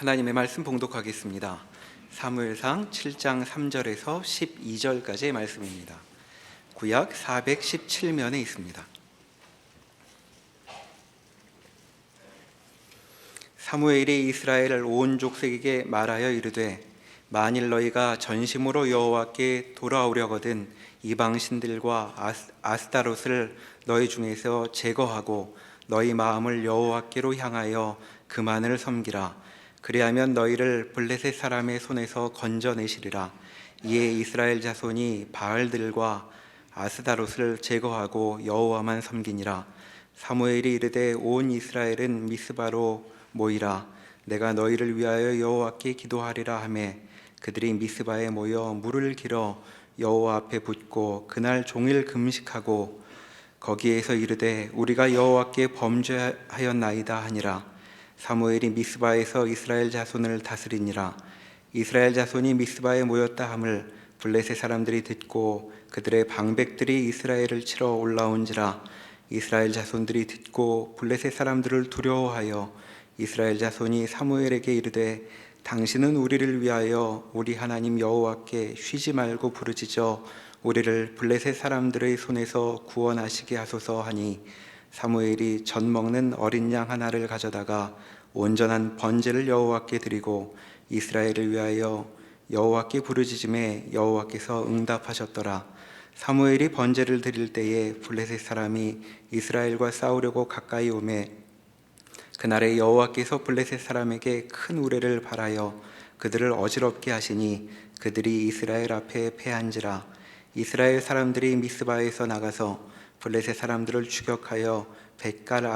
하나님의 말씀 봉독하겠습니다. 사무엘상 7장 3절에서 12절까지의 말씀입니다. 구약 417면에 있습니다. 사무엘이 이스라엘 온 족속에게 말하여 이르되 만일 너희가 전심으로 여호와께 돌아오려거든 이방 신들과 아스타롯을 너희 중에서 제거하고 너희 마음을 여호와께로 향하여 그만을 섬기라. 그리하면 너희를 블레셋 사람의 손에서 건져내시리라. 이에 이스라엘 자손이 바알들과 아스타롯을 제거하고 여호와만 섬기니라. 사무엘이 이르되 온 이스라엘은 미스바로 모이라. 내가 너희를 위하여 여호와께 기도하리라 하매 그들이 미스바에 모여 물을 길어 여호와 앞에 붓고 그날 종일 금식하고 거기에서 이르되 우리가 여호와께 범죄하였나이다 하니라. 사무엘이 미스바에서 이스라엘 자손을 다스리니라. 이스라엘 자손이 미스바에 모였다 함을 블레셋 사람들이 듣고 그들의 방백들이 이스라엘을 치러 올라온지라. 이스라엘 자손들이 듣고 블레셋 사람들을 두려워하여 이스라엘 자손이 사무엘에게 이르되 당신은 우리를 위하여 우리 하나님 여호와께 쉬지 말고 부르짖어 우리를 블레셋 사람들의 손에서 구원하시게 하소서 하니 사무엘이 젖 먹는 어린 양 하나를 가져다가 온전한 번제를 여호와께 드리고 이스라엘을 위하여 여호와께 부르짖음에 여호와께서 응답하셨더라. 사무엘이 번제를 드릴 때에 블레셋 사람이 이스라엘과 싸우려고 가까이 오매 그날에 여호와께서 블레셋 사람에게 큰 우레를 발하여 그들을 어지럽게 하시니 그들이 이스라엘 앞에 패한지라. 이스라엘 사람들이 미스바에서 나가서 블레셋 사람들을 추격하여 뱃갈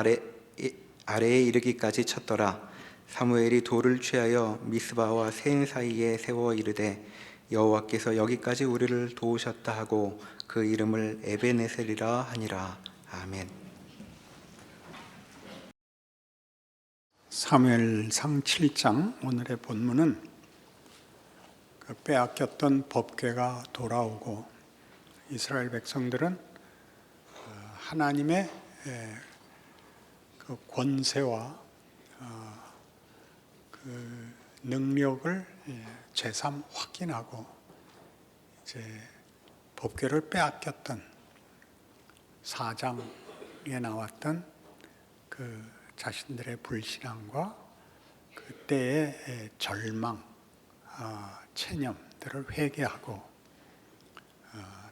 아래에 이르기까지 쳤더라. 사무엘이 돌을 취하여 미스바와 센 사이에 세워 이르되 여호와께서 여기까지 우리를 도우셨다 하고 그 이름을 에베네셀이라 하니라. 아멘. 사무엘상 7장 오늘의 본문은 빼앗겼던 법궤가 돌아오고 이스라엘 백성들은 하나님의 그 권세와 그 능력을 제삼 확인하고 이제 법궤를 빼앗겼던 4장에 나왔던 그 자신들의 불신앙과 그때의 절망, 체념들을 회개하고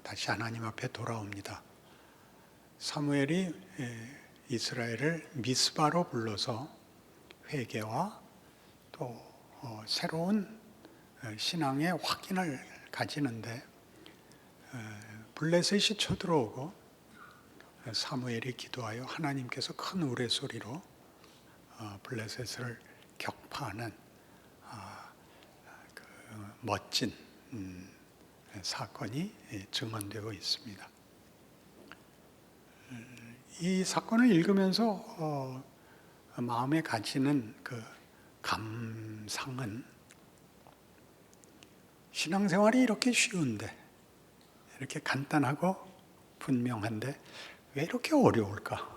다시 하나님 앞에 돌아옵니다. 사무엘이 이스라엘을 미스바로 불러서 회개와 또 새로운 신앙의 확인을 가지는데 블레셋이 쳐들어오고 사무엘이 기도하여 하나님께서 큰 우레소리로 블레셋을 격파하는 그 멋진 사건이 증언되고 있습니다. 이 사건을 읽으면서 마음에 가지는 그 감상은 신앙생활이 이렇게 쉬운데 이렇게 간단하고 분명한데 왜 이렇게 어려울까?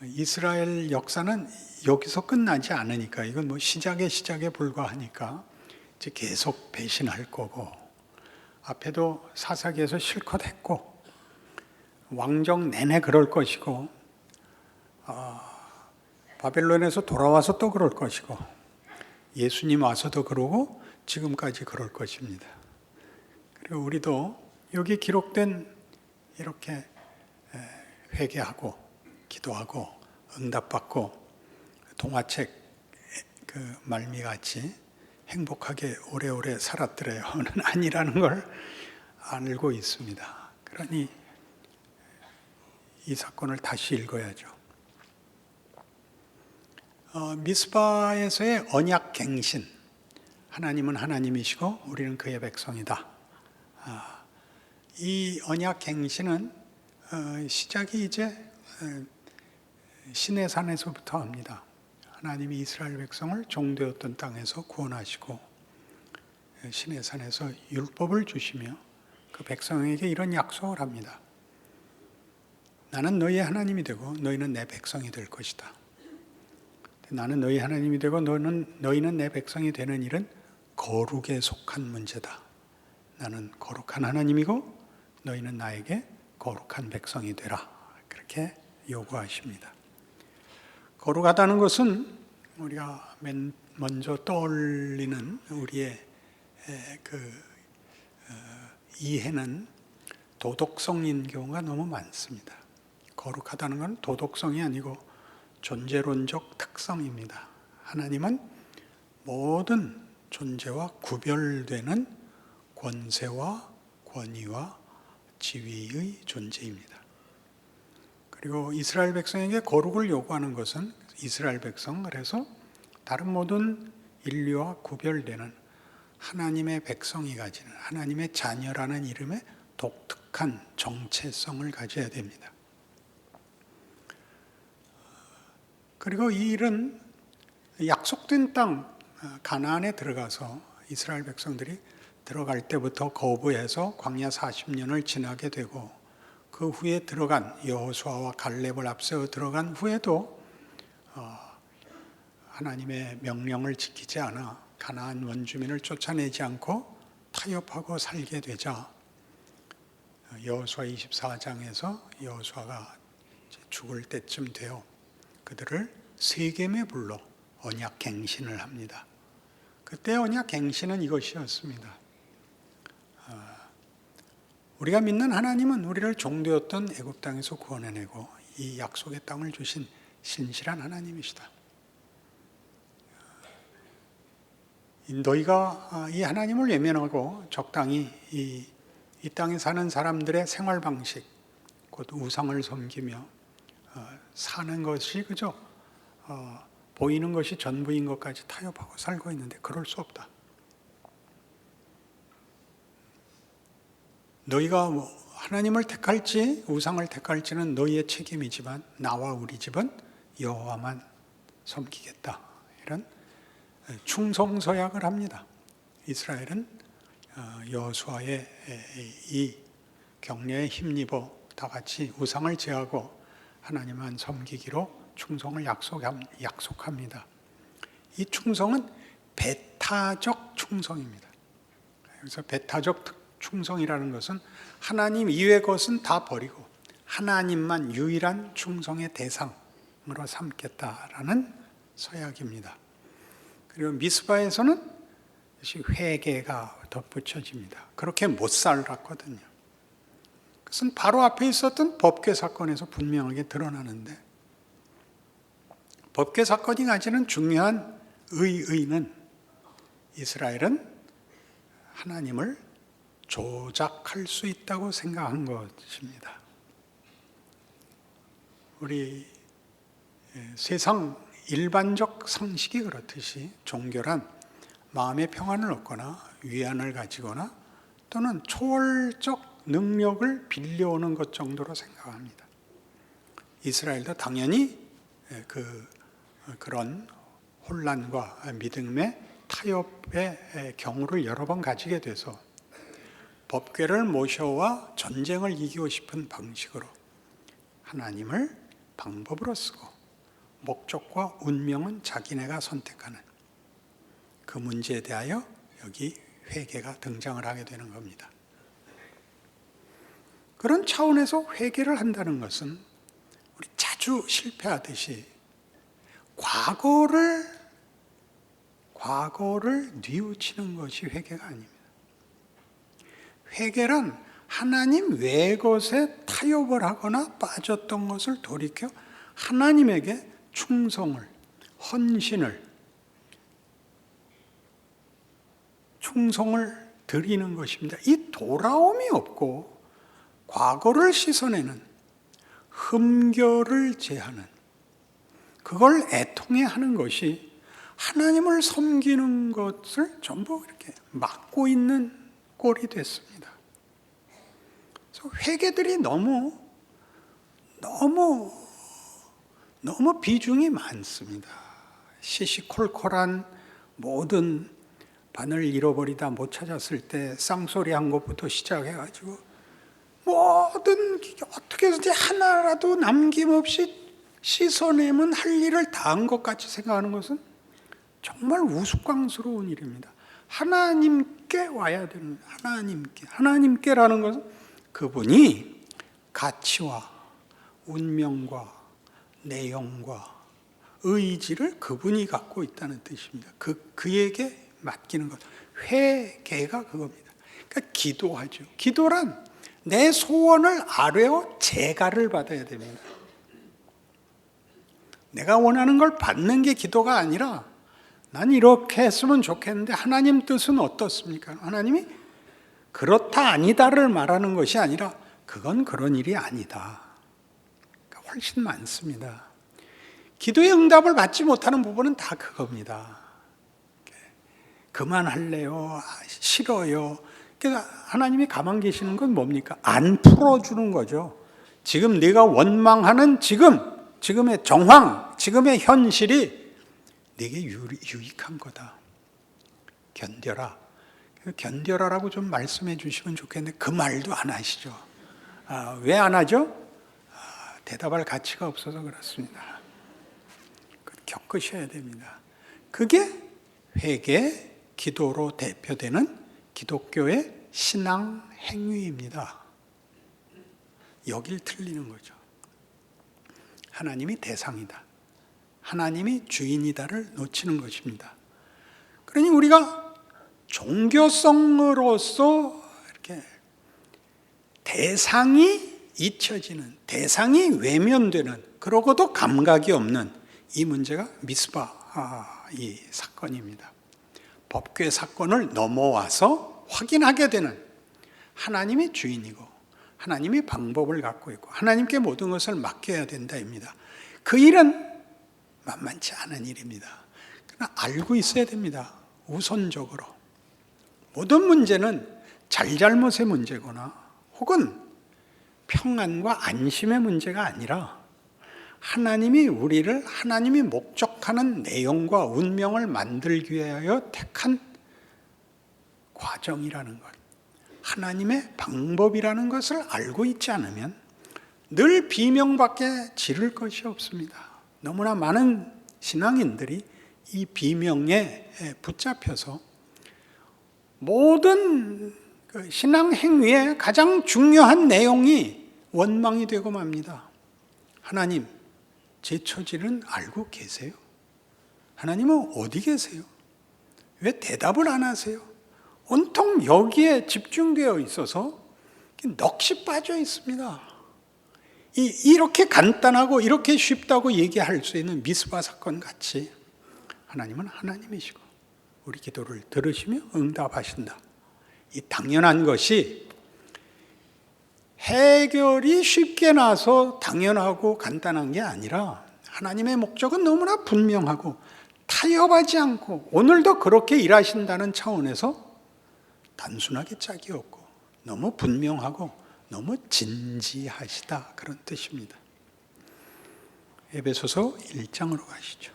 이스라엘 역사는 여기서 끝나지 않으니까 이건 뭐 시작에 불과하니까 이제 계속 배신할 거고 앞에도 사사기에서 실컷 했고 왕정 내내 그럴 것이고 바벨론에서 돌아와서 또 그럴 것이고 예수님 와서도 그러고 지금까지 그럴 것입니다. 그리고 우리도 여기 기록된 이렇게 회개하고 기도하고 응답받고 동화책 그 말미같이 행복하게 오래오래 살았더래요는 아니라는 걸 알고 있습니다. 그러니 이 사건을 다시 읽어야죠. 미스바에서의 언약 갱신, 하나님은 하나님이시고 우리는 그의 백성이다. 이 언약 갱신은 시작이 이제 시내산에서부터 합니다. 하나님이 이스라엘 백성을 종되었던 땅에서 구원하시고 시내산에서 율법을 주시며 그 백성에게 이런 약속을 합니다. 나는 너희의 하나님이 되고 너희는 내 백성이 될 것이다. 나는 너희 하나님이 되고 너희는 내 백성이 되는 일은 거룩에 속한 문제다. 나는 거룩한 하나님이고 너희는 나에게 거룩한 백성이 되라. 그렇게 요구하십니다. 거룩하다는 것은 우리가 먼저 떠올리는 우리의 이해는 도덕성인 경우가 너무 많습니다. 거룩하다는 건 도덕성이 아니고 존재론적 특성입니다. 하나님은 모든 존재와 구별되는 권세와 권위와 지위의 존재입니다. 그리고 이스라엘 백성에게 거룩을 요구하는 것은 이스라엘 백성, 그래서 다른 모든 인류와 구별되는 하나님의 백성이 가지는 하나님의 자녀라는 이름의 독특한 정체성을 가져야 됩니다. 그리고 이 일은 약속된 땅 가나안에 들어가서 이스라엘 백성들이 들어갈 때부터 거부해서 광야 40년을 지나게 되고 그 후에 들어간 여호수아와 갈렙을 앞세워 들어간 후에도 하나님의 명령을 지키지 않아 가나안 원주민을 쫓아내지 않고 타협하고 살게 되자 여호수아 24장에서 여호수아가 죽을 때쯤 되어 그들을 세겜에 불러 언약 갱신을 합니다. 그때 언약 갱신은 이것이었습니다. 우리가 믿는 하나님은 우리를 종되었던 애굽 땅에서 구원해내고 이 약속의 땅을 주신 신실한 하나님이시다. 너희가 이 하나님을 외면하고 적당히 이 땅에 사는 사람들의 생활 방식, 곧 우상을 섬기며 사는 것이 그저 보이는 것이 전부인 것까지 타협하고 살고 있는데 그럴 수 없다. 너희가 하나님을 택할지 우상을 택할지는 너희의 책임이지만 나와 우리 집은 여호와만 섬기겠다. 이런 충성서약을 합니다. 이스라엘은 여호수아의 이 격려에 힘입어 다 같이 우상을 제하고 하나님만 섬기기로 충성을 약속합니다. 이 충성은 배타적 충성입니다. 그래서 배타적 충성이라는 것은 하나님 이외의 것은 다 버리고 하나님만 유일한 충성의 대상으로 삼겠다라는 서약입니다. 그리고 미스바에서는 회개가 덧붙여집니다. 그렇게 못 살았거든요. 그것은 바로 앞에 있었던 법궤 사건에서 분명하게 드러나는데 법궤 사건이 가지는 중요한 의의는 이스라엘은 하나님을 조작할 수 있다고 생각한 것입니다. 우리 세상 일반적 상식이 그렇듯이 종교란 마음의 평안을 얻거나 위안을 가지거나 또는 초월적 능력을 빌려오는 것 정도로 생각합니다. 이스라엘도 당연히 그런 혼란과 믿음의 타협의 경우를 여러 번 가지게 돼서 법궤를 모셔와 전쟁을 이기고 싶은 방식으로 하나님을 방법으로 쓰고 목적과 운명은 자기네가 선택하는 그 문제에 대하여 여기 회개가 등장을 하게 되는 겁니다. 그런 차원에서 회개를 한다는 것은 우리 자주 실패하듯이 과거를 뉘우치는 것이 회개가 아닙니다. 회개란 하나님 외의 것에 타협을 하거나 빠졌던 것을 돌이켜 하나님에게 충성을, 충성을 드리는 것입니다. 이 돌아옴이 없고 과거를 씻어내는 흠결을 제하는 그걸 애통해 하는 것이 하나님을 섬기는 것을 전부 이렇게 막고 있는 꼴이 됐습니다. 그래서 회개들이 너무 비중이 많습니다. 시시콜콜한 모든 바늘 잃어버리다 못 찾았을 때 쌍소리 한 것부터 시작해가지고 모든 어떻게 해서든지 하나라도 남김없이 씻어내면 할 일을 다 한 것 같이 생각하는 것은 정말 우스꽝스러운 일입니다. 하나님께 와야 되는, 하나님께라는 것은 그분이 가치와 운명과 내용과 의지를 그분이 갖고 있다는 뜻입니다. 그에게 맡기는 것. 회개가 그겁니다. 그러니까 기도하죠. 기도란 내 소원을 아뢰어 제가를 받아야 됩니다. 내가 원하는 걸 받는 게 기도가 아니라 난 이렇게 했으면 좋겠는데 하나님 뜻은 어떻습니까? 하나님이 그렇다 아니다를 말하는 것이 아니라 그건 그런 일이 아니다. 그러니까 훨씬 많습니다. 기도의 응답을 받지 못하는 부분은 다 그겁니다. 그만할래요? 싫어요? 그러니까 하나님이 가만 계시는 건 뭡니까? 안 풀어주는 거죠. 지금 네가 원망하는 지금의 정황, 지금의 현실이 네게 유익한 거다. 견뎌라. 견뎌라라고 좀 말씀해 주시면 좋겠는데 그 말도 안 하시죠. 왜 안 하죠? 대답할 가치가 없어서 그렇습니다. 겪으셔야 됩니다. 그게 회개, 기도로 대표되는 기독교의 신앙 행위입니다. 여길 틀리는 거죠. 하나님이 대상이다. 하나님이 주인이다를 놓치는 것입니다. 그러니 우리가 종교성으로서 이렇게 대상이 잊혀지는, 대상이 외면되는, 그러고도 감각이 없는 이 문제가 미스바 이 사건입니다. 법궤 사건을 넘어와서 확인하게 되는 하나님이 주인이고 하나님이 방법을 갖고 있고 하나님께 모든 것을 맡겨야 된다입니다. 그 일은 만만치 않은 일입니다. 그러나 알고 있어야 됩니다. 우선적으로 모든 문제는 잘잘못의 문제거나 혹은 평안과 안심의 문제가 아니라 하나님이 우리를 하나님이 목적하는 내용과 운명을 만들기 위하여 택한 과정이라는 것, 하나님의 방법이라는 것을 알고 있지 않으면 늘 비명밖에 지를 것이 없습니다. 너무나 많은 신앙인들이 이 비명에 붙잡혀서 모든 신앙 행위의 가장 중요한 내용이 원망이 되고 맙니다. 하나님, 제 처지는 알고 계세요? 하나님은 어디 계세요? 왜 대답을 안 하세요? 온통 여기에 집중되어 있어서 넋이 빠져 있습니다. 이렇게 간단하고 이렇게 쉽다고 얘기할 수 있는 미스바 사건 같이 하나님은 하나님이시고 우리 기도를 들으시며 응답하신다. 이 당연한 것이 해결이 쉽게 나서 당연하고 간단한 게 아니라 하나님의 목적은 너무나 분명하고 타협하지 않고 오늘도 그렇게 일하신다는 차원에서 단순하게 짝이 없고 너무 분명하고 너무 진지하시다 그런 뜻입니다. 에베소서 1장으로 가시죠.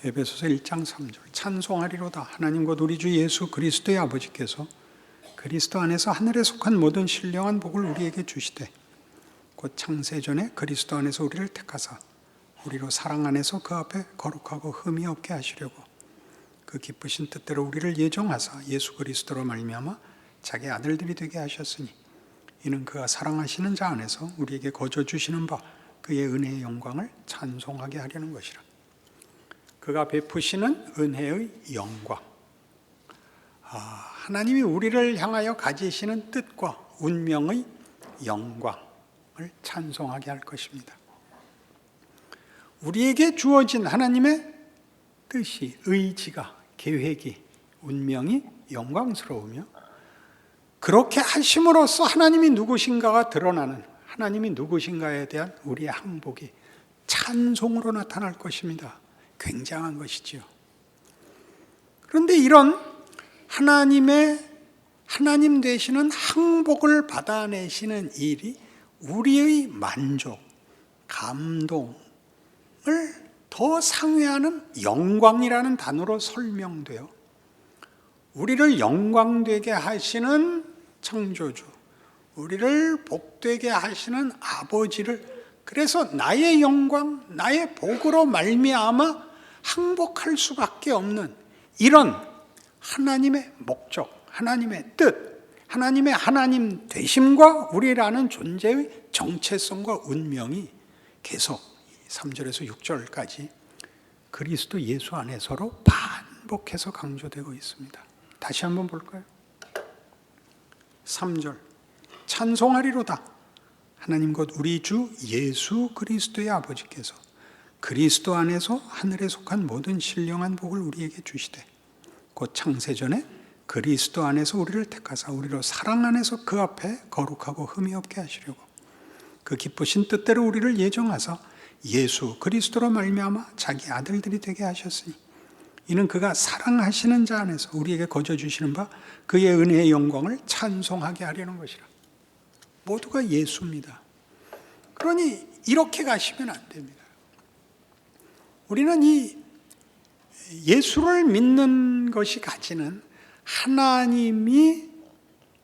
에베소서 1장 3절 찬송하리로다 하나님 곧 우리 주 예수 그리스도의 아버지께서 그리스도 안에서 하늘에 속한 모든 신령한 복을 우리에게 주시되 곧 창세전에 그리스도 안에서 우리를 택하사 우리로 사랑 안에서 그 앞에 거룩하고 흠이 없게 하시려고 그 기쁘신 뜻대로 우리를 예정하사 예수 그리스도로 말미암아 자기 아들들이 되게 하셨으니 이는 그가 사랑하시는 자 안에서 우리에게 거저 주시는 바 그의 은혜의 영광을 찬송하게 하려는 것이라. 그가 베푸시는 은혜의 영광. 하나님이 우리를 향하여 가지시는 뜻과 운명의 영광을 찬송하게 할 것입니다. 우리에게 주어진 하나님의 뜻이, 의지가, 계획이, 운명이 영광스러우며 그렇게 하심으로써 하나님이 누구신가가 드러나는 하나님이 누구신가에 대한 우리의 항복이 찬송으로 나타날 것입니다. 굉장한 것이지요. 그런데 이런 하나님 되시는 항복을 받아내시는 일이 우리의 만족, 감동을 더 상회하는 영광이라는 단어로 설명돼요. 우리를 영광되게 하시는 창조주, 우리를 복되게 하시는 아버지를, 그래서 나의 영광, 나의 복으로 말미암아 항복할 수밖에 없는 이런 하나님의 목적, 하나님의 뜻, 하나님의 하나님 되심과 우리라는 존재의 정체성과 운명이 계속 3절에서 6절까지 그리스도 예수 안에서로 반복해서 강조되고 있습니다. 다시 한번 볼까요? 3절 찬송하리로다. 하나님 곧 우리 주 예수 그리스도의 아버지께서 그리스도 안에서 하늘에 속한 모든 신령한 복을 우리에게 주시되 곧 창세전에 그리스도 안에서 우리를 택하사 우리로 사랑 안에서 그 앞에 거룩하고 흠이 없게 하시려고 그 기쁘신 뜻대로 우리를 예정하사 예수 그리스도로 말미암아 자기 아들들이 되게 하셨으니 이는 그가 사랑하시는 자 안에서 우리에게 거저 주시는 바 그의 은혜의 영광을 찬송하게 하려는 것이라. 모두가 예수입니다. 그러니 이렇게 가시면 안 됩니다. 우리는 이 예수를 믿는 것이 가지는 하나님이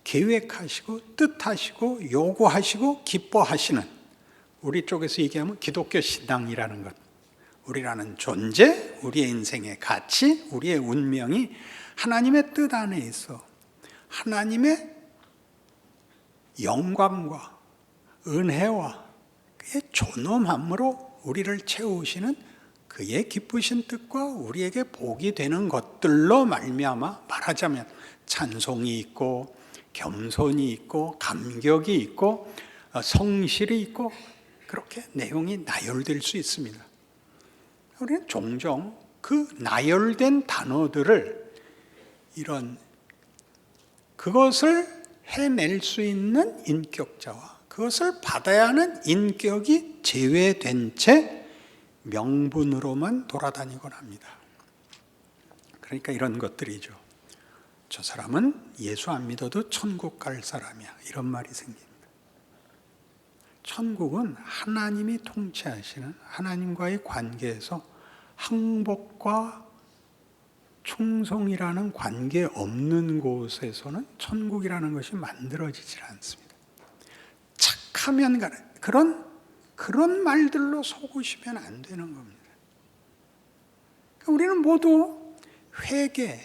계획하시고 뜻하시고 요구하시고 기뻐하시는, 우리 쪽에서 얘기하면 기독교 신앙이라는 것, 우리라는 존재, 우리의 인생의 가치, 우리의 운명이 하나님의 뜻 안에 있어 하나님의 영광과 은혜와 그의 존엄함으로 우리를 채우시는 그의 기쁘신 뜻과 우리에게 복이 되는 것들로 말미암아 말하자면 찬송이 있고 겸손이 있고 감격이 있고 성실이 있고 그렇게 내용이 나열될 수 있습니다. 우리는 종종 그 나열된 단어들을 이런 그것을 해낼 수 있는 인격자와 그것을 받아야 하는 인격이 제외된 채 명분으로만 돌아다니곤 합니다. 그러니까 이런 것들이죠. 저 사람은 예수 안 믿어도 천국 갈 사람이야, 이런 말이 생깁니다. 천국은 하나님이 통치하시는 하나님과의 관계에서 항복과 충성이라는 관계 없는 곳에서는 천국이라는 것이 만들어지질 않습니다. 착하면 가는 그런 말들로 속으시면 안 되는 겁니다. 우리는 모두 회개,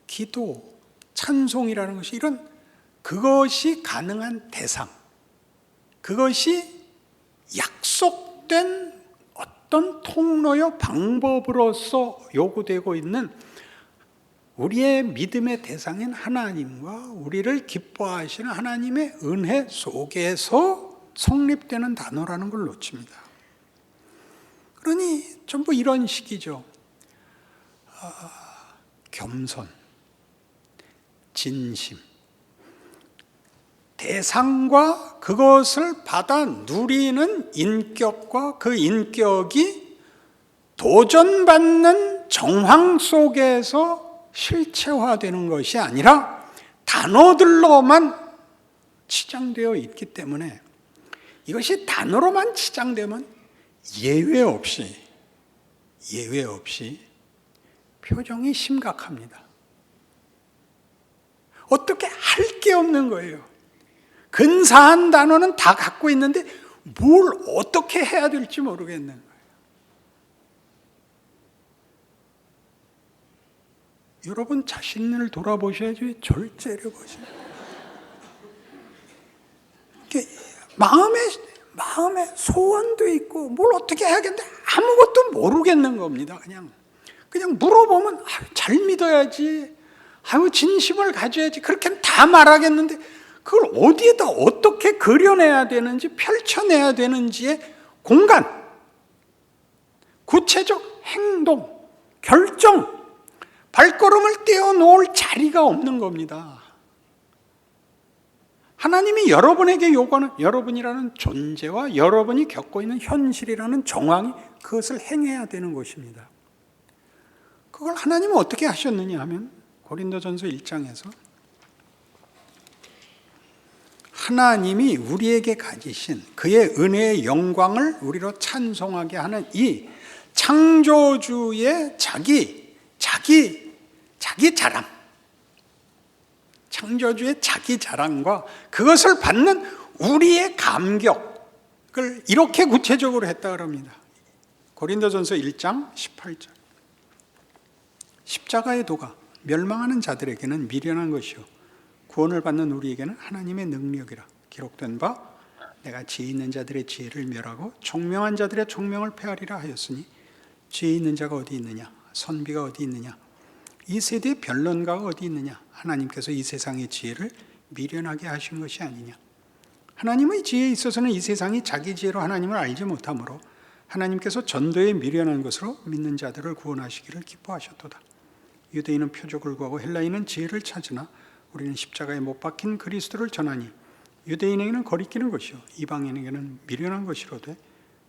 기도, 찬송이라는 것이 그것이 가능한 대상, 그것이 약속된 어떤 통로요 방법으로서 요구되고 있는 우리의 믿음의 대상인 하나님과 우리를 기뻐하시는 하나님의 은혜 속에서 성립되는 단어라는 걸 놓칩니다. 그러니 전부 이런 식이죠. 겸손, 진심, 대상과 그것을 받아 누리는 인격과 그 인격이 도전받는 정황 속에서 실체화되는 것이 아니라 단어들로만 치장되어 있기 때문에 이것이 단어로만 치장되면 예외 없이 표정이 심각합니다. 어떻게 할 게 없는 거예요. 근사한 단어는 다 갖고 있는데 뭘 어떻게 해야 될지 모르겠는 거예요. 여러분 자신을 돌아보셔야지 절제를 보세요. 마음에 소원도 있고 뭘 어떻게 해야겠는데 아무것도 모르겠는 겁니다. 그냥 물어보면 잘 믿어야지, 진심을 가져야지, 그렇게 다 말하겠는데 그걸 어디에다 어떻게 그려내야 되는지, 펼쳐내야 되는지의 공간, 구체적 행동, 결정, 발걸음을 떼어놓을 자리가 없는 겁니다. 하나님이 여러분에게 요구하는 여러분이라는 존재와 여러분이 겪고 있는 현실이라는 정황이 그것을 행해야 되는 것입니다. 그걸 하나님은 어떻게 하셨느냐 하면 고린도전서 1장에서 하나님이 우리에게 가지신 그의 은혜의 영광을 우리로 찬송하게 하는 이 창조주의 자기 자랑, 창조주의 자기 자랑과 그것을 받는 우리의 감격을 이렇게 구체적으로 했다 그럽니다. 고린도전서 1장 18절. 십자가의 도가 멸망하는 자들에게는 미련한 것이요 구원을 받는 우리에게는 하나님의 능력이라. 기록된 바 내가 지혜 있는 자들의 지혜를 멸하고 총명한 자들의 총명을 폐하리라 하였으니 지혜 있는 자가 어디 있느냐, 선비가 어디 있느냐, 이 세대의 변론가가 어디 있느냐. 하나님께서 이 세상의 지혜를 미련하게 하신 것이 아니냐. 하나님의 지혜에 있어서는 이 세상이 자기 지혜로 하나님을 알지 못하므로 하나님께서 전도에 미련한 것으로 믿는 자들을 구원하시기를 기뻐하셨도다. 유대인은 표적을 구하고 헬라인은 지혜를 찾으나 우리는 십자가에 못 박힌 그리스도를 전하니 유대인에게는 거리끼는 것이요 이방인에게는 미련한 것이로되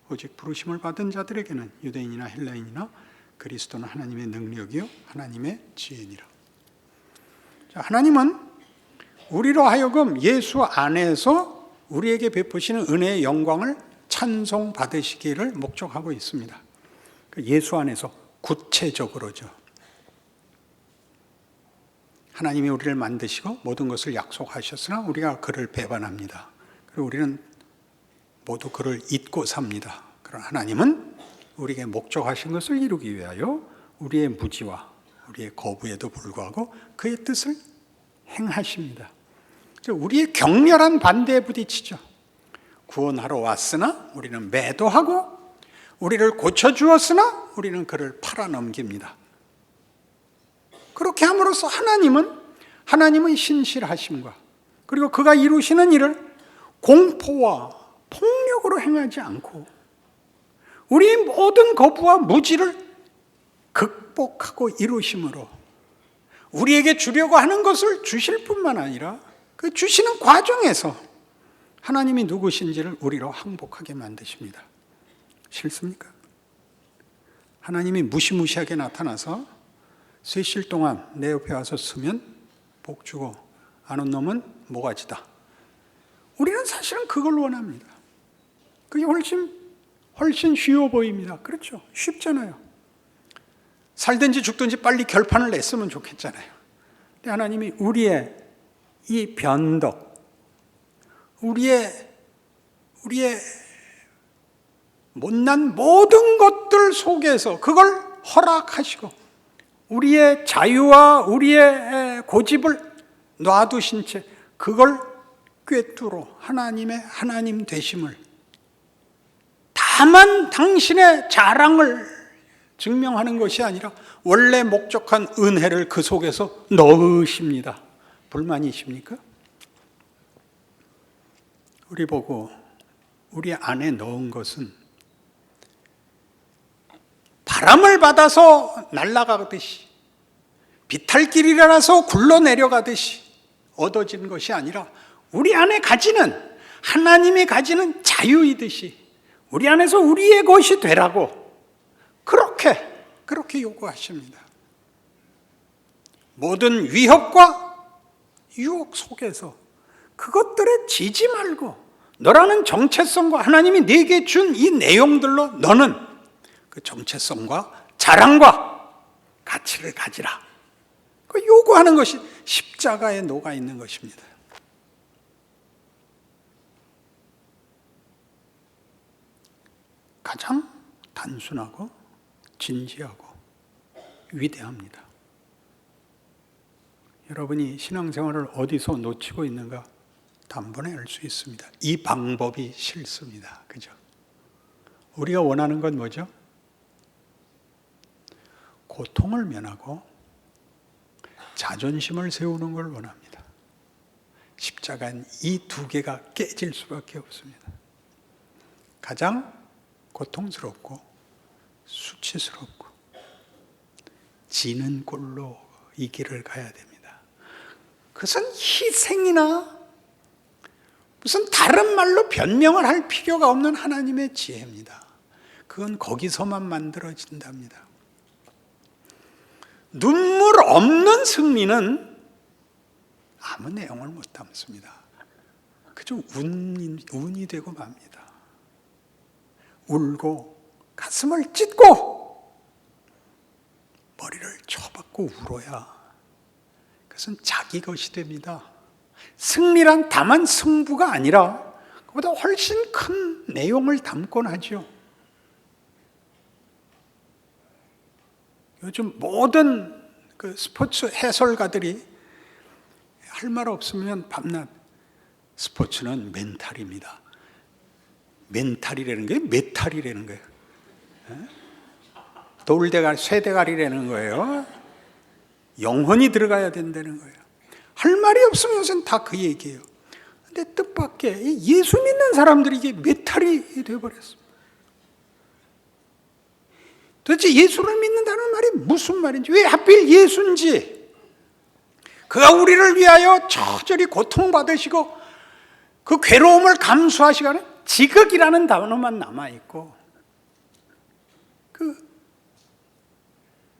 오직 부르심을 받은 자들에게는 유대인이나 헬라인이나 그리스도는 하나님의 능력이요 하나님의 지혜니라. 자, 하나님은 우리로 하여금 예수 안에서 우리에게 베푸시는 은혜의 영광을 찬송 받으시기를 목적하고 있습니다. 예수 안에서 구체적으로죠. 하나님이 우리를 만드시고 모든 것을 약속하셨으나 우리가 그를 배반합니다. 그리고 우리는 모두 그를 잊고 삽니다. 그러나 하나님은 우리에게 목적하신 것을 이루기 위하여 우리의 무지와 우리의 거부에도 불구하고 그의 뜻을 행하십니다. 우리의 격렬한 반대에 부딪히죠. 구원하러 왔으나 우리는 매도하고 우리를 고쳐주었으나 우리는 그를 팔아넘깁니다. 그렇게 함으로써 하나님의 신실하심과 그리고 그가 이루시는 일을 공포와 폭력으로 행하지 않고 우리의 모든 거부와 무지를 극복하고 이루심으로 우리에게 주려고 하는 것을 주실 뿐만 아니라 그 주시는 과정에서 하나님이 누구신지를 우리로 항복하게 만드십니다. 싫습니까? 하나님이 무시무시하게 나타나서 셋일 동안 내 옆에 와서 서면 복 주고 안 온 놈은 모가지다. 우리는 사실은 그걸 원합니다. 그게 훨씬 쉬워 보입니다. 그렇죠? 쉽잖아요. 살든지 죽든지 빨리 결판을 냈으면 좋겠잖아요. 근데 하나님이 우리의 이 변덕, 우리의 못난 모든 것들 속에서 그걸 허락하시고 우리의 자유와 우리의 고집을 놔두신 채 그걸 꿰뚫어 하나님의 하나님 되심을 다만 당신의 자랑을 증명하는 것이 아니라 원래 목적한 은혜를 그 속에서 넣으십니다. 불만이십니까? 우리 보고 우리 안에 넣은 것은 바람을 받아서 날아가듯이 비탈길이라서 굴러내려가듯이 얻어진 것이 아니라 우리 안에 가지는 하나님이 가지는 자유이듯이 우리 안에서 우리의 것이 되라고 그렇게 요구하십니다. 모든 위협과 유혹 속에서 그것들에 지지 말고 너라는 정체성과 하나님이 네게 준 이 내용들로 너는 그 정체성과 자랑과 가치를 가지라. 그 요구하는 것이 십자가에 녹아 있는 것입니다. 가장 단순하고 진지하고 위대합니다. 여러분이 신앙생활을 어디서 놓치고 있는가 단번에 알 수 있습니다. 이 방법이 싫습니다. 그죠? 우리가 원하는 건 뭐죠? 고통을 면하고 자존심을 세우는 걸 원합니다. 십자가는 이 두 개가 깨질 수밖에 없습니다. 가장 고통스럽고 수치스럽고 지는 꼴로 이 길을 가야 됩니다. 그것은 희생이나 무슨 다른 말로 변명을 할 필요가 없는 하나님의 지혜입니다. 그건 거기서만 만들어진답니다. 눈물 없는 승리는 아무 내용을 못 담습니다. 그저 운이 되고 맙니다. 울고 가슴을 찢고 머리를 쳐박고 울어야 그것은 자기 것이 됩니다. 승리란 다만 승부가 아니라 그보다 훨씬 큰 내용을 담곤 하죠. 요즘 모든 그 스포츠 해설가들이 할 말 없으면 밤낮 스포츠는 멘탈입니다. 멘탈이라는 게 메탈이라는 거예요. 돌대가리, 쇠대가리라는 거예요. 영혼이 들어가야 된다는 거예요. 할 말이 없으면 요새는 다 그 얘기예요. 근데 뜻밖의 예수 믿는 사람들이 이게 메탈이 되어버렸습니다. 도대체 예수를 믿는다는 말이 무슨 말인지, 왜 하필 예수인지, 그가 우리를 위하여 저절히 고통받으시고 그 괴로움을 감수하시고 지극이라는 단어만 남아있고, 그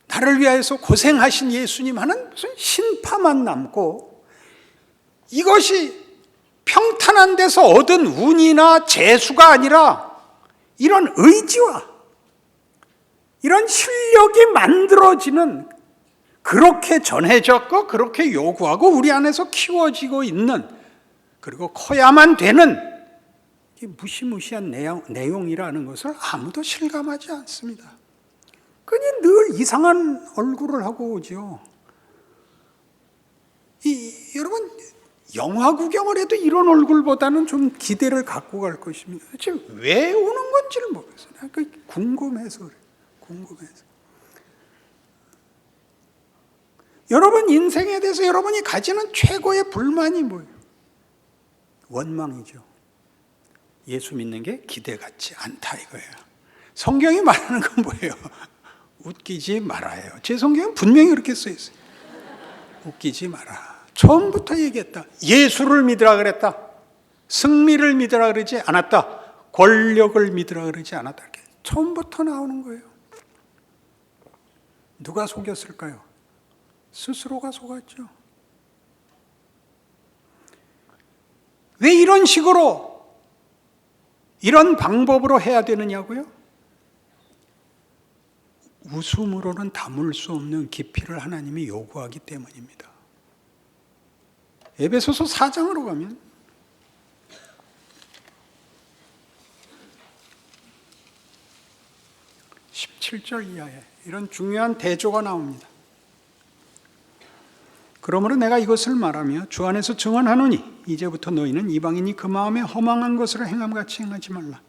나를 위하여서 고생하신 예수님 하는 무슨 신파만 남고, 이것이 평탄한 데서 얻은 운이나 재수가 아니라 이런 의지와 이런 실력이 만들어지는, 그렇게 전해졌고 그렇게 요구하고 우리 안에서 키워지고 있는, 그리고 커야만 되는 무시무시한 내용이라는 것을 아무도 실감하지 않습니다. 그냥 늘 이상한 얼굴을 하고 오죠. 여러분, 영화 구경을 해도 이런 얼굴보다는 좀 기대를 갖고 갈 것입니다. 지금 왜 오는 건지를 모르겠어요. 궁금해서 그래요. 궁금해서. 여러분 인생에 대해서 여러분이 가지는 최고의 불만이 뭐예요? 원망이죠. 예수 믿는 게 기대 같지 않다 이거예요. 성경이 말하는 건 뭐예요? 웃기지 말아요. 제 성경은 분명히 그렇게 써 있어요. 웃기지 마라. 처음부터 얘기했다. 예수를 믿으라 그랬다. 승리를 믿으라 그러지 않았다. 권력을 믿으라 그러지 않았다. 이렇게 처음부터 나오는 거예요. 누가 속였을까요? 스스로가 속았죠. 왜 이런 식으로, 이런 방법으로 해야 되느냐고요? 웃음으로는 담을 수 없는 깊이를 하나님이 요구하기 때문입니다. 에베소서 4장으로 가면 17절 이하에 이런 중요한 대조가 나옵니다. 그러므로 내가 이것을 말하며 주 안에서 증언하노니 이제부터 너희는 이방인이 그 마음에 허망한 것을 행함같이 행하지 말라.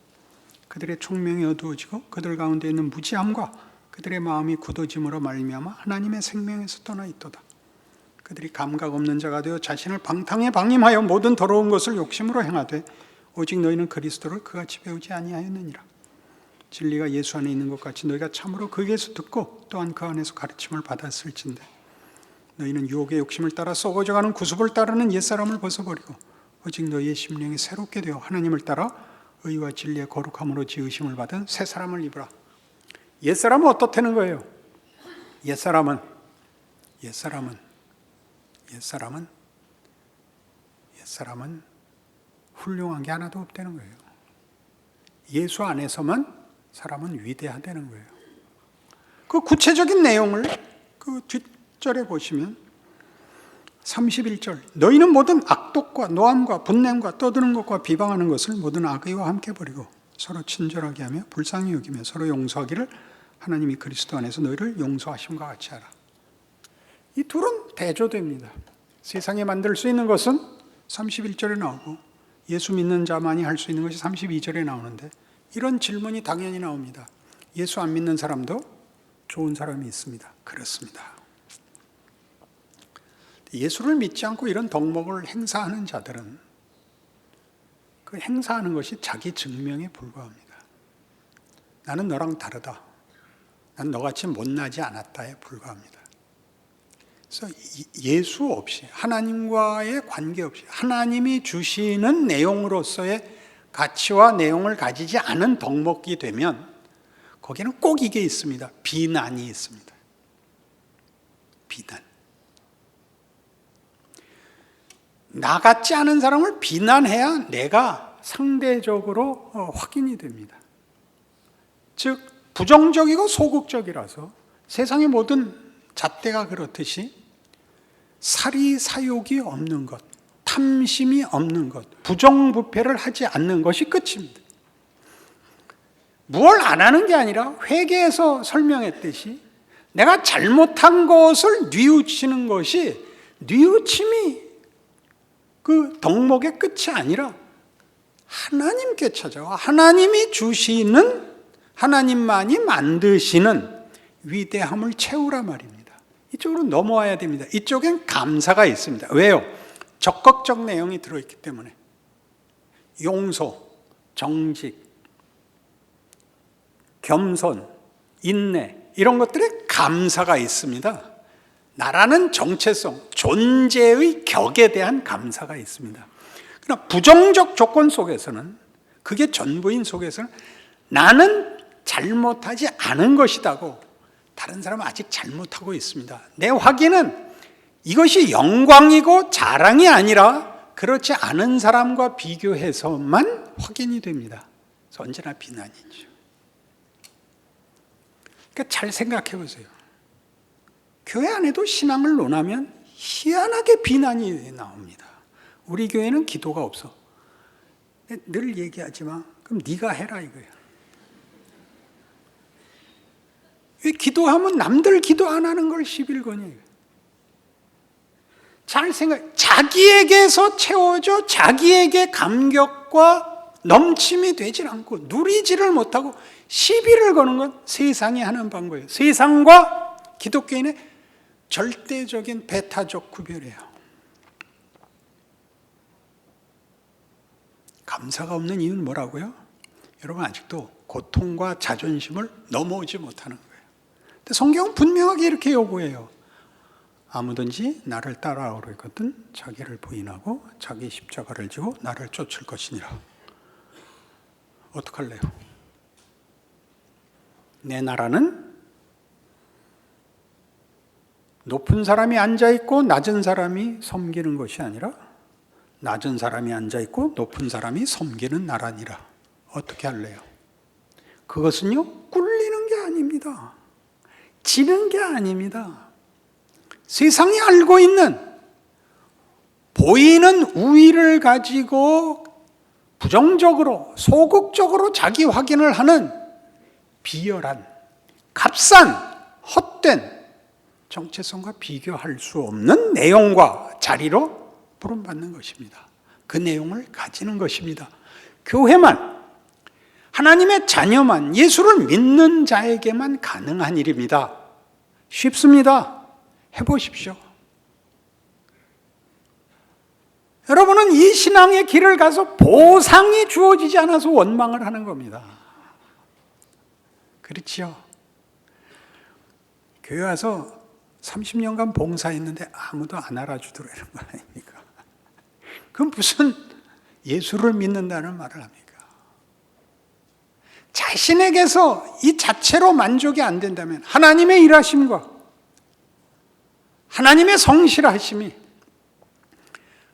그들의 총명이 어두워지고 그들 가운데 있는 무지함과 그들의 마음이 굳어짐으로 말미암아 하나님의 생명에서 떠나 있도다. 그들이 감각 없는 자가 되어 자신을 방탕에 방임하여 모든 더러운 것을 욕심으로 행하되 오직 너희는 그리스도를 그같이 배우지 아니하였느니라. 진리가 예수 안에 있는 것 같이 너희가 참으로 그에게서 듣고 또한 그 안에서 가르침을 받았을진데 너희는 유혹의 욕심을 따라 썩어져가는 구습을 따르는 옛사람을 벗어버리고 오직 너희의 심령이 새롭게 되어 하나님을 따라 의와 진리의 거룩함으로 지으심을 받은 새 사람을 입으라. 옛사람은 어떻다는 거예요? 옛사람은 훌륭한 게 하나도 없다는 거예요. 예수 안에서만 사람은 위대하다는 거예요. 그 구체적인 내용을 그 뒷절에 보시면 31절 너희는 모든 악독과 노함과 분냄과 떠드는 것과 비방하는 것을 모든 악의와 함께 버리고 서로 친절하게 하며 불쌍히 여기며 서로 용서하기를 하나님이 그리스도 안에서 너희를 용서하심과 같이 하라. 이 둘은 대조됩니다. 세상에 만들 수 있는 것은 31절에 나오고 예수 믿는 자만이 할 수 있는 것이 32절에 나오는데 이런 질문이 당연히 나옵니다. 예수 안 믿는 사람도 좋은 사람이 있습니다. 그렇습니다. 예수를 믿지 않고 이런 덕목을 행사하는 자들은 그 행사하는 것이 자기 증명에 불과합니다. 나는 너랑 다르다. 난 너같이 못나지 않았다에 불과합니다. 그래서 예수 없이 하나님과의 관계 없이 하나님이 주시는 내용으로서의 가치와 내용을 가지지 않은 덕목이 되면 거기는 꼭 이게 있습니다. 비난이 있습니다. 비난. 나 같지 않은 사람을 비난해야 내가 상대적으로 확인이 됩니다. 즉 부정적이고 소극적이라서 세상의 모든 잣대가 그렇듯이 사리 사욕이 없는 것, 탐심이 없는 것, 부정부패를 하지 않는 것이 끝입니다. 무엇을 안 하는 게 아니라 회개에서 설명했듯이 내가 잘못한 것을 뉘우치는 것이, 뉘우침이 그 덕목의 끝이 아니라 하나님께 찾아와 하나님이 주시는, 하나님만이 만드시는 위대함을 채우라 말입니다. 이쪽으로 넘어와야 됩니다. 이쪽엔 감사가 있습니다. 왜요? 적극적 내용이 들어있기 때문에. 용서, 정직, 겸손, 인내, 이런 것들에 감사가 있습니다. 나라는 정체성, 존재의 격에 대한 감사가 있습니다. 그러나 부정적 조건 속에서는, 그게 전부인 속에서는 나는 잘못하지 않은 것이다고, 다른 사람은 아직 잘못하고 있습니다. 내 확인은 이것이 영광이고 자랑이 아니라 그렇지 않은 사람과 비교해서만 확인이 됩니다. 그래서 언제나 비난이죠. 그러니까 잘 생각해 보세요. 교회 안에도 신앙을 논하면 희한하게 비난이 나옵니다. 우리 교회는 기도가 없어. 늘 얘기하지만 그럼 네가 해라 이거야. 왜 기도하면 남들 기도 안 하는 걸 11권이에요. 잘 자기에게서 채워져 자기에게 감격과 넘침이 되질 않고 누리지를 못하고 시비를 거는 건 세상이 하는 방법이에요. 세상과 기독교인의 절대적인 배타적 구별이에요. 감사가 없는 이유는 뭐라고요? 여러분 아직도 고통과 자존심을 넘어오지 못하는 거예요. 근데 성경은 분명하게 이렇게 요구해요. 아무든지 나를 따라오려거든 자기를 부인하고 자기 십자가를 지고 나를 쫓을 것이니라. 어떡할래요? 내 나라는 높은 사람이 앉아있고 낮은 사람이 섬기는 것이 아니라 낮은 사람이 앉아있고 높은 사람이 섬기는 나라니라. 어떻게 할래요? 그것은요, 꿀리는 게 아닙니다. 지는 게 아닙니다. 세상이 알고 있는 보이는 우위를 가지고 부정적으로 소극적으로 자기 확인을 하는 비열한 값싼 헛된 정체성과 비교할 수 없는 내용과 자리로 부름받는 것입니다. 그 내용을 가지는 것입니다. 교회만, 하나님의 자녀만, 예수를 믿는 자에게만 가능한 일입니다. 쉽습니다. 해보십시오. 여러분은 이 신앙의 길을 가서 보상이 주어지지 않아서 원망을 하는 겁니다. 그렇지요? 교회 와서 30년간 봉사했는데 아무도 안 알아주더라는 거 아닙니까? 그럼 무슨 예수를 믿는다는 말을 합니까? 자신에게서 이 자체로 만족이 안 된다면 하나님의 일하심과 하나님의 성실하심이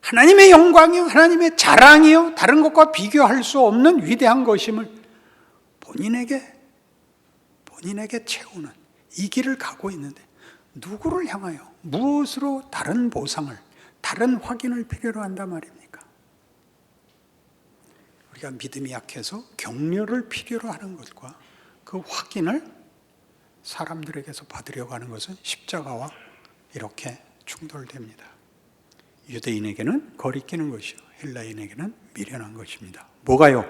하나님의 영광이요, 하나님의 자랑이요, 다른 것과 비교할 수 없는 위대한 것임을 본인에게 채우는 이 길을 가고 있는데 누구를 향하여 무엇으로 다른 보상을, 다른 확인을 필요로 한단 말입니까? 우리가 믿음이 약해서 격려를 필요로 하는 것과 그 확인을 사람들에게서 받으려고 하는 것은 십자가와 이렇게 충돌됩니다. 유대인에게는 거리끼는 것이요, 헬라인에게는 미련한 것입니다. 뭐가요?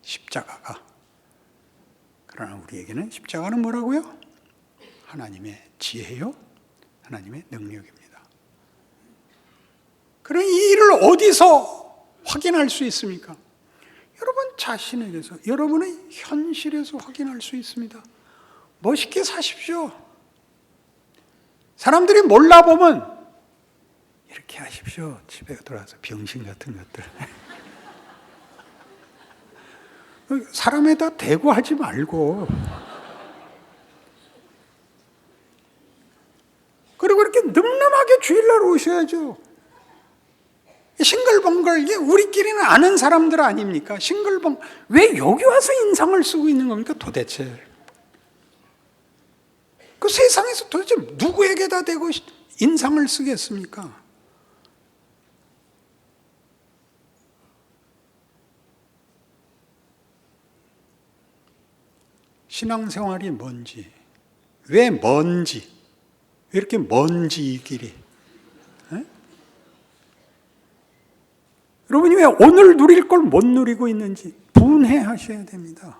십자가가. 그러나 우리에게는 십자가는 뭐라고요? 하나님의 지혜요, 하나님의 능력입니다. 그럼 이 일을 어디서 확인할 수 있습니까? 여러분 자신에게서, 여러분의 현실에서 확인할 수 있습니다. 멋있게 사십시오. 사람들이 몰라보면 이렇게 하십시오. 집에 돌아와서 병신 같은 것들. 사람에다 대고 하지 말고. 그리고 이렇게 늠름하게 주일날 오셔야죠. 싱글벙글, 이게 우리끼리는 아는 사람들 아닙니까? 왜 여기 와서 인상을 쓰고 있는 겁니까 도대체? 그 세상에서 도대체 누구에게다 대고 인상을 쓰겠습니까? 신앙생활이 뭔지, 왜 뭔지, 왜 이렇게 먼지 이 길이? 에? 여러분이 왜 오늘 누릴 걸 못 누리고 있는지 분해하셔야 됩니다.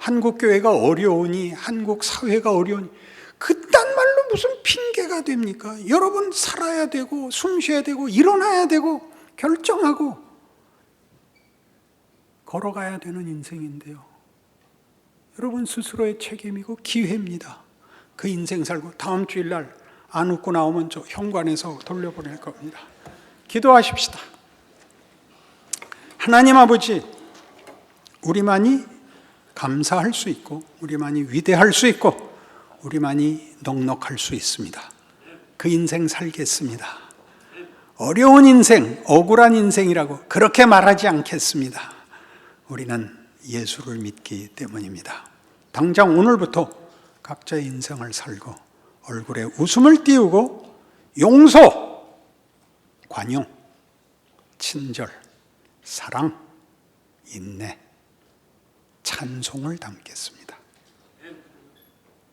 한국 교회가 어려우니, 한국 사회가 어려우니 그딴 말로 무슨 핑계가 됩니까? 여러분 살아야 되고 숨 쉬어야 되고 일어나야 되고 결정하고 걸어가야 되는 인생인데요. 여러분 스스로의 책임이고 기회입니다. 그 인생 살고 다음 주일날 안 웃고 나오면 저 현관에서 돌려보낼 겁니다. 기도하십시다. 하나님 아버지, 우리만이 감사할 수 있고 우리만이 위대할 수 있고 우리만이 넉넉할 수 있습니다. 그 인생 살겠습니다. 어려운 인생, 억울한 인생이라고 그렇게 말하지 않겠습니다. 우리는 예수를 믿기 때문입니다. 당장 오늘부터 각자의 인생을 살고 얼굴에 웃음을 띄우고 용서, 관용, 친절, 사랑, 인내, 찬송을 담겠습니다.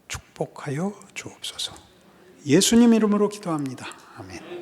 축복하여 주옵소서. 예수님 이름으로 기도합니다. 아멘.